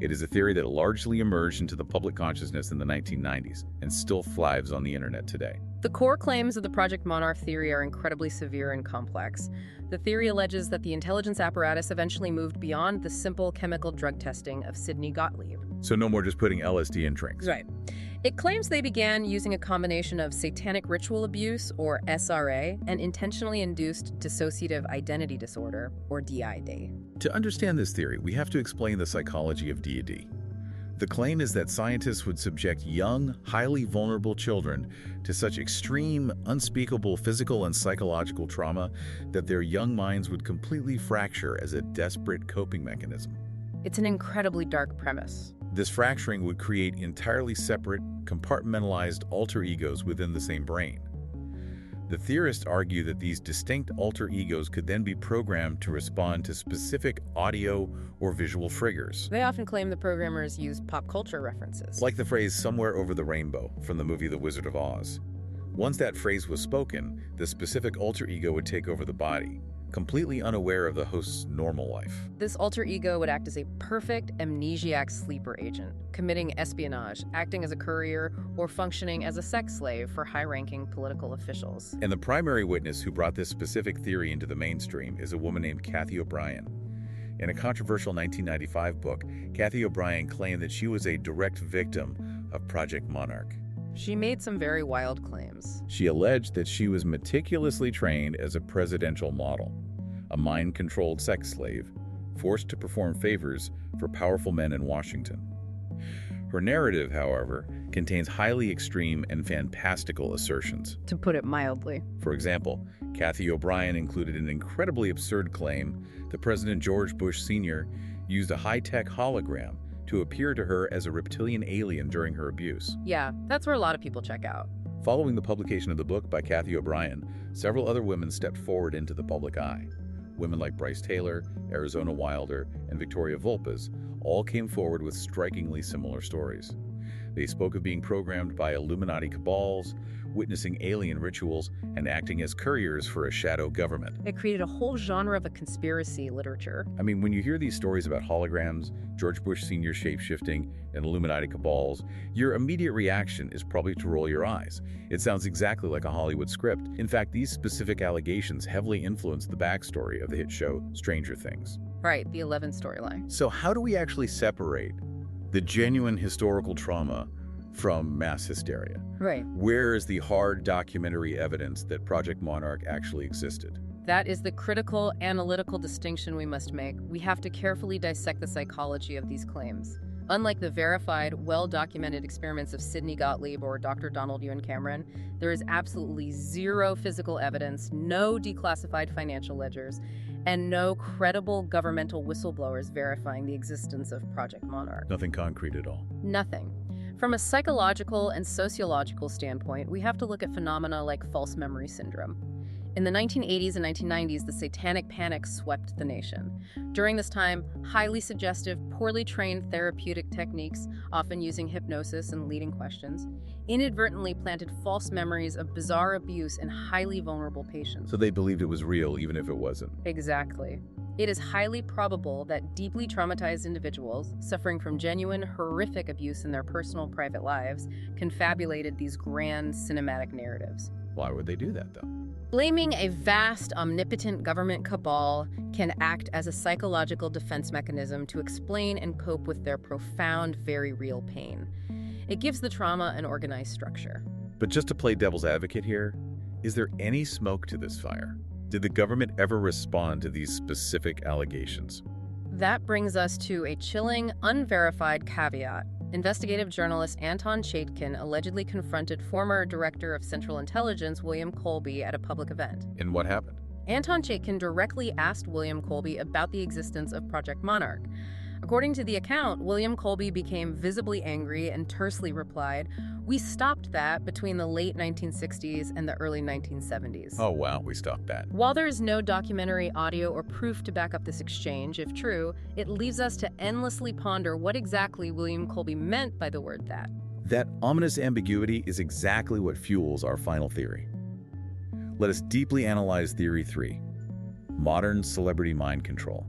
It is a theory that largely emerged into the public consciousness in the 1990s and still thrives on the internet today. The core claims of the Project Monarch theory are incredibly severe and complex. The theory alleges that the intelligence apparatus eventually moved beyond the simple chemical drug testing of Sidney Gottlieb. So no more just putting LSD in drinks. Right. It claims they began using a combination of satanic ritual abuse, or SRA, and intentionally induced dissociative identity disorder, or DID. To understand this theory, we have to explain the psychology of DID. The claim is that scientists would subject young, highly vulnerable children to such extreme, unspeakable physical and psychological trauma that their young minds would completely fracture as a desperate coping mechanism. It's an incredibly dark premise. This fracturing would create entirely separate, compartmentalized alter egos within the same brain. The theorists argue that these distinct alter egos could then be programmed to respond to specific audio or visual triggers. They often claim the programmers used pop culture references. Like the phrase "somewhere over the rainbow" from the movie The Wizard of Oz. Once that phrase was spoken, the specific alter ego would take over the body, completely unaware of the host's normal life. This alter ego would act as a perfect amnesiac sleeper agent, committing espionage, acting as a courier, or functioning as a sex slave for high-ranking political officials. And the primary witness who brought this specific theory into the mainstream is a woman named Kathy O'Brien. In a controversial 1995 book, Kathy O'Brien claimed that she was a direct victim of Project Monarch. She made some very wild claims. She alleged that she was meticulously trained as a presidential model, a mind-controlled sex slave, forced to perform favors for powerful men in Washington. Her narrative, however, contains highly extreme and fantastical assertions. To put it mildly. For example, Kathy O'Brien included an incredibly absurd claim that President George Bush Sr. used a high-tech hologram to appear to her as a reptilian alien during her abuse. Yeah, that's where a lot of people check out. Following the publication of the book by Kathy O'Brien, Several other women stepped forward into the public eye. Women like Bryce Taylor, Arizona Wilder, and Victoria Volpes all came forward with strikingly similar stories. They spoke of being programmed by Illuminati cabals, witnessing alien rituals, and acting as couriers for a shadow government. It created a whole genre of a conspiracy literature. I mean, when you hear these stories about holograms, George Bush Sr. shape-shifting, and Illuminati cabals, your immediate reaction is probably to roll your eyes. It sounds exactly like a Hollywood script. In fact, these specific allegations heavily influenced the backstory of the hit show Stranger Things. Right, the 11 storyline. So how do we actually separate the genuine historical trauma from mass hysteria? Right. Where is the hard documentary evidence that Project Monarch actually existed? That is the critical analytical distinction we must make. We have to carefully dissect the psychology of these claims. Unlike the verified, well-documented experiments of Sidney Gottlieb or Dr. Donald Ewan Cameron, there is absolutely zero physical evidence, no declassified financial ledgers, and no credible governmental whistleblowers verifying the existence of Project Monarch. Nothing concrete at all. Nothing. From a psychological and sociological standpoint, we have to look at phenomena like false memory syndrome. In the 1980s and 1990s, the satanic panic swept the nation. During this time, highly suggestive, poorly trained therapeutic techniques, often using hypnosis and leading questions, inadvertently planted false memories of bizarre abuse in highly vulnerable patients. So they believed it was real, even if it wasn't. Exactly. It is highly probable that deeply traumatized individuals, suffering from genuine, horrific abuse in their personal, private lives, confabulated these grand cinematic narratives. Why would they do that, though? Blaming a vast, omnipotent government cabal can act as a psychological defense mechanism to explain and cope with their profound, very real pain. It gives the trauma an organized structure. But just to play devil's advocate here, is there any smoke to this fire? Did the government ever respond to these specific allegations? That brings us to a chilling, unverified caveat. Investigative journalist Anton Chaikin allegedly confronted former Director of Central Intelligence William Colby at a public event. And what happened? Anton Chaikin directly asked William Colby about the existence of Project Monarch. According to the account, William Colby became visibly angry and tersely replied, "We stopped that between the late 1960s and the early 1970s. Oh, wow, we stopped that. While there is no documentary audio or proof to back up this exchange, if true, it leaves us to endlessly ponder what exactly William Colby meant by the word that. That ominous ambiguity is exactly what fuels our final theory. Let us deeply analyze Theory 3, modern celebrity mind control.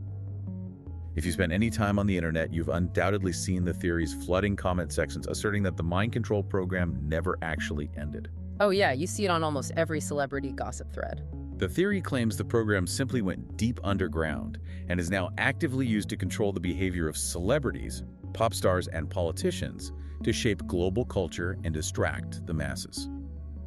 If you spend any time on the internet, you've undoubtedly seen the theories flooding comment sections asserting that the mind control program never actually ended. Oh yeah, you see it on almost every celebrity gossip thread. The theory claims the program simply went deep underground and is now actively used to control the behavior of celebrities, pop stars, and politicians to shape global culture and distract the masses.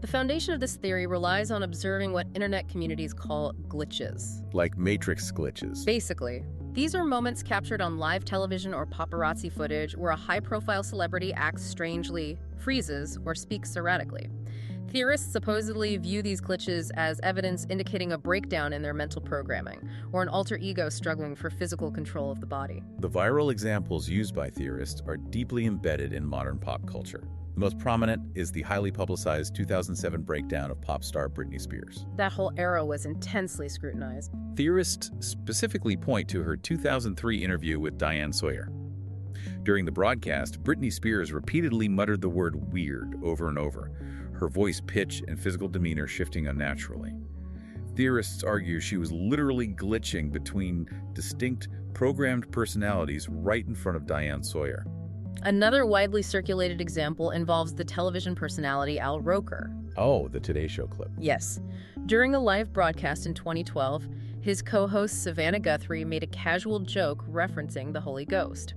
The foundation of this theory relies on observing what internet communities call glitches. Like Matrix glitches. Basically, these are moments captured on live television or paparazzi footage where a high-profile celebrity acts strangely, freezes, or speaks erratically. Theorists supposedly view these glitches as evidence indicating a breakdown in their mental programming, or an alter ego struggling for physical control of the body. The viral examples used by theorists are deeply embedded in modern pop culture. The most prominent is the highly publicized 2007 breakdown of pop star Britney Spears. That whole era was intensely scrutinized. Theorists specifically point to her 2003 interview with Diane Sawyer. During the broadcast, Britney Spears repeatedly muttered the word "weird" over and over, her voice pitch and physical demeanor shifting unnaturally. Theorists argue she was literally glitching between distinct, programmed personalities right in front of Diane Sawyer. Another widely circulated example involves the television personality Al Roker. Oh, the Today Show clip. Yes. During a live broadcast in 2012, his co-host Savannah Guthrie made a casual joke referencing the Holy Ghost.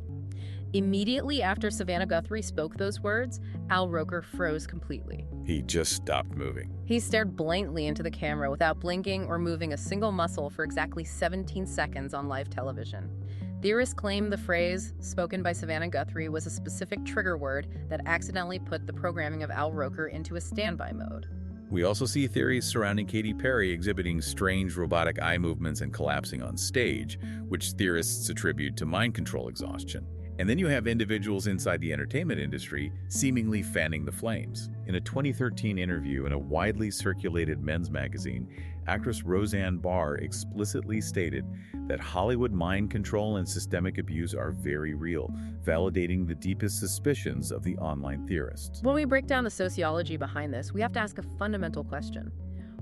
Immediately after Savannah Guthrie spoke those words, Al Roker froze completely. He just stopped moving. He stared blankly into the camera without blinking or moving a single muscle for exactly 17 seconds on live television. Theorists claim the phrase, spoken by Savannah Guthrie, was a specific trigger word that accidentally put the programming of Al Roker into a standby mode. We also see theories surrounding Katy Perry exhibiting strange robotic eye movements and collapsing on stage, which theorists attribute to mind control exhaustion. And then you have individuals inside the entertainment industry seemingly fanning the flames. In a 2013 interview in a widely circulated men's magazine, actress Roseanne Barr explicitly stated that Hollywood mind control and systemic abuse are very real, validating the deepest suspicions of the online theorists. When we break down the sociology behind this, we have to ask a fundamental question.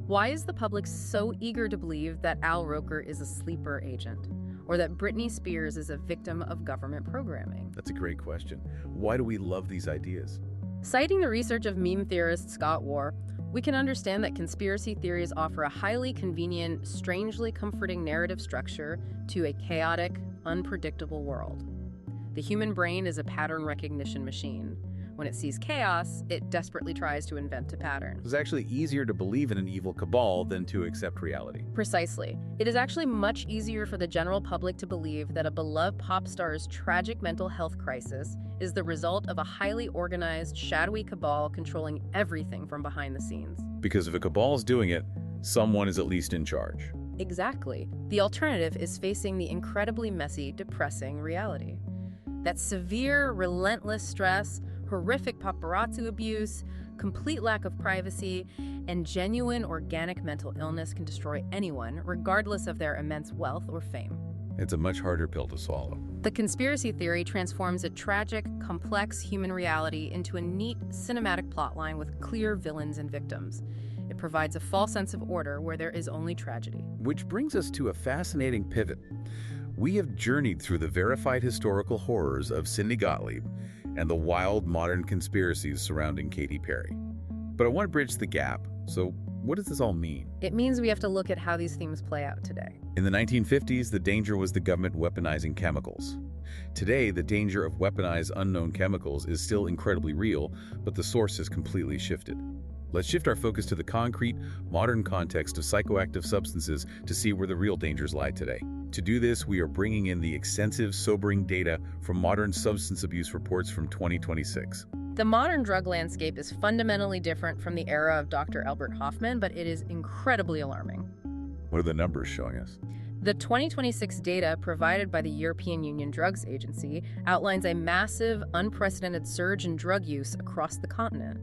Why is the public so eager to believe that Al Roker is a sleeper agent? Or that Britney Spears is a victim of government programming? That's a great question. Why do we love these ideas? Citing the research of meme theorist Scott Warr, we can understand that conspiracy theories offer a highly convenient, strangely comforting narrative structure to a chaotic, unpredictable world. The human brain is a pattern recognition machine. When it sees chaos, it desperately tries to invent a pattern. It's actually easier to believe in an evil cabal than to accept reality. Precisely. It is actually much easier for the general public to believe that a beloved pop star's tragic mental health crisis is the result of a highly organized, shadowy cabal controlling everything from behind the scenes. Because if a cabal is doing it, someone is at least in charge. Exactly. The alternative is facing the incredibly messy, depressing reality. That severe, relentless stress, horrific paparazzi abuse, complete lack of privacy, and genuine organic mental illness can destroy anyone, regardless of their immense wealth or fame. It's a much harder pill to swallow. The conspiracy theory transforms a tragic, complex human reality into a neat, cinematic plotline with clear villains and victims. It provides a false sense of order where there is only tragedy. Which brings us to a fascinating pivot. We have journeyed through the verified historical horrors of Sidney Gottlieb and the wild modern conspiracies surrounding Katy Perry. But I want to bridge the gap. So what does this all mean? It means we have to look at how these themes play out today. In the 1950s, the danger was the government weaponizing chemicals. Today, the danger of weaponized unknown chemicals is still incredibly real, but the source has completely shifted. Let's shift our focus to the concrete, modern context of psychoactive substances to see where the real dangers lie today. To do this, we are bringing in the extensive, sobering data from modern substance abuse reports from 2026. The modern drug landscape is fundamentally different from the era of Dr. Albert Hofmann, but it is incredibly alarming. What are the numbers showing us? The 2026 data provided by the European Union Drugs Agency outlines a massive, unprecedented surge in drug use across the continent.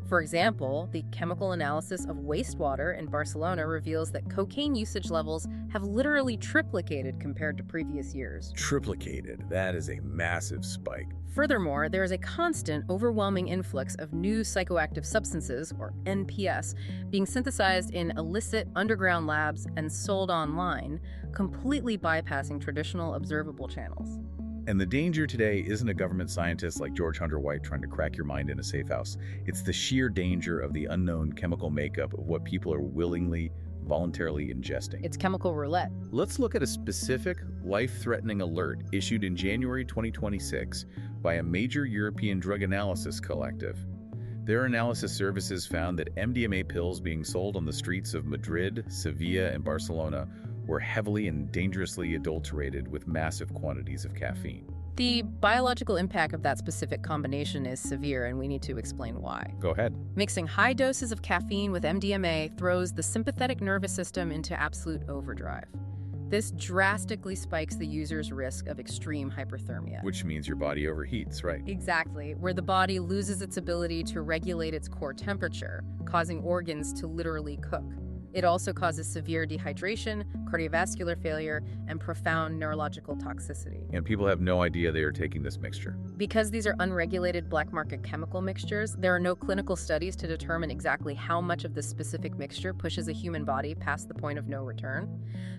For example, the chemical analysis of wastewater in Barcelona reveals that cocaine usage levels have literally triplicated compared to previous years. Triplicated. That is a massive spike. Furthermore, there is a constant, overwhelming influx of new psychoactive substances, or NPS, being synthesized in illicit underground labs and sold online, completely bypassing traditional observable channels. And the danger today isn't a government scientist like George Hunter White trying to crack your mind in a safe house. It's the sheer danger of the unknown chemical makeup of what people are voluntarily ingesting. It's chemical roulette. Let's look at a specific, life-threatening alert issued in January 2026 by a major European drug analysis collective. Their analysis services found that MDMA pills being sold on the streets of Madrid, Sevilla, and Barcelona were heavily and dangerously adulterated with massive quantities of caffeine. The biological impact of that specific combination is severe, and we need to explain why. Go ahead. Mixing high doses of caffeine with MDMA throws the sympathetic nervous system into absolute overdrive. This drastically spikes the user's risk of extreme hyperthermia. Which means your body overheats, right? Exactly, where the body loses its ability to regulate its core temperature, causing organs to literally cook. It also causes severe dehydration, cardiovascular failure, and profound neurological toxicity. And people have no idea they are taking this mixture. Because these are unregulated black market chemical mixtures, there are no clinical studies to determine exactly how much of this specific mixture pushes a human body past the point of no return.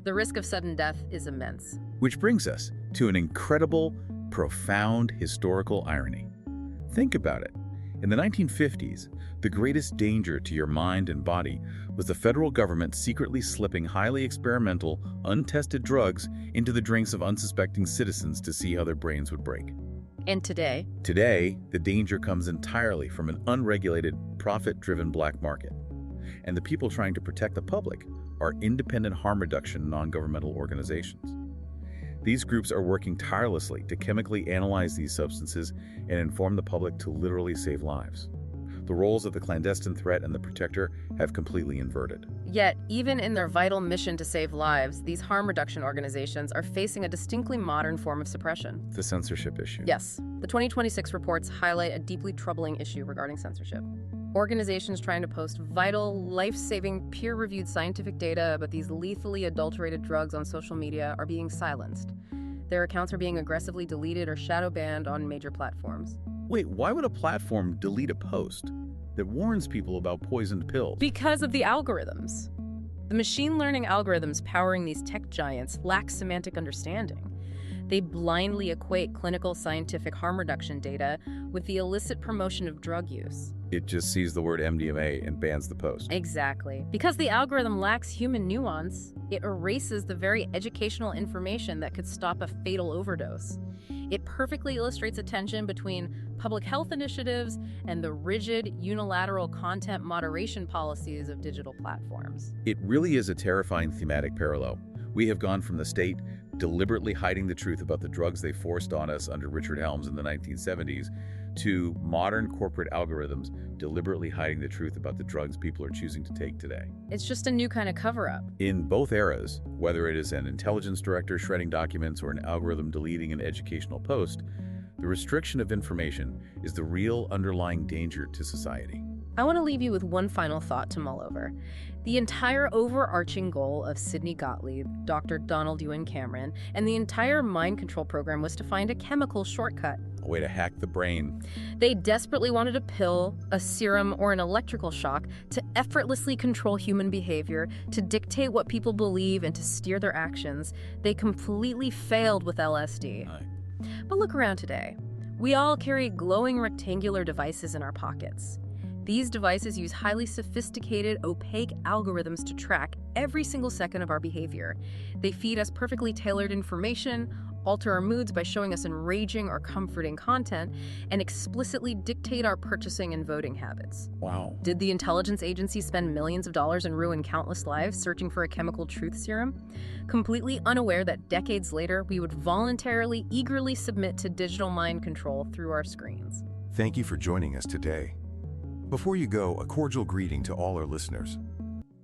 The risk of sudden death is immense. Which brings us to an incredible, profound historical irony. Think about it. In the 1950s, the greatest danger to your mind and body was the federal government secretly slipping highly experimental, untested drugs into the drinks of unsuspecting citizens to see how their brains would break. And today? Today, the danger comes entirely from an unregulated, profit-driven black market. And the people trying to protect the public are independent harm reduction non-governmental organizations. These groups are working tirelessly to chemically analyze these substances and inform the public to literally save lives. The roles of the clandestine threat and the protector have completely inverted. Yet, even in their vital mission to save lives, these harm reduction organizations are facing a distinctly modern form of suppression. The censorship issue. Yes, the 2026 reports highlight a deeply troubling issue regarding censorship. Organizations trying to post vital, life-saving, peer-reviewed scientific data about these lethally adulterated drugs on social media are being silenced. Their accounts are being aggressively deleted or shadow banned on major platforms. Wait, why would a platform delete a post that warns people about poisoned pills? Because of the algorithms. The machine learning algorithms powering these tech giants lack semantic understanding. They blindly equate clinical scientific harm reduction data with the illicit promotion of drug use. It just sees the word MDMA and bans the post. Exactly. Because the algorithm lacks human nuance, it erases the very educational information that could stop a fatal overdose. It perfectly illustrates a tension between public health initiatives and the rigid, unilateral content moderation policies of digital platforms. It really is a terrifying thematic parallel. We have gone from the state deliberately hiding the truth about the drugs they forced on us under Richard Helms in the 1970s to modern corporate algorithms deliberately hiding the truth about the drugs people are choosing to take today. It's just a new kind of cover-up. In both eras, whether it is an intelligence director shredding documents or an algorithm deleting an educational post, the restriction of information is the real underlying danger to society. I want to leave you with one final thought to mull over. The entire overarching goal of Sidney Gottlieb, Dr. Donald Ewan Cameron, and the entire mind control program was to find a chemical shortcut. A way to hack the brain. They desperately wanted a pill, a serum, or an electrical shock to effortlessly control human behavior, to dictate what people believe, and to steer their actions. They completely failed with LSD. But look around today. We all carry glowing rectangular devices in our pockets. These devices use highly sophisticated, opaque algorithms to track every single second of our behavior. They feed us perfectly tailored information, alter our moods by showing us enraging or comforting content, and explicitly dictate our purchasing and voting habits. Wow. Did the intelligence agency spend millions of dollars and ruin countless lives searching for a chemical truth serum? Completely unaware that decades later, we would voluntarily, eagerly submit to digital mind control through our screens. Thank you for joining us today. Before you go, a cordial greeting to all our listeners.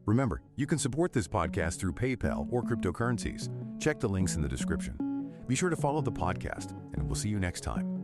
Remember, you can support this podcast through PayPal or cryptocurrencies. Check the links in the description. Be sure to follow the podcast, and we'll see you next time.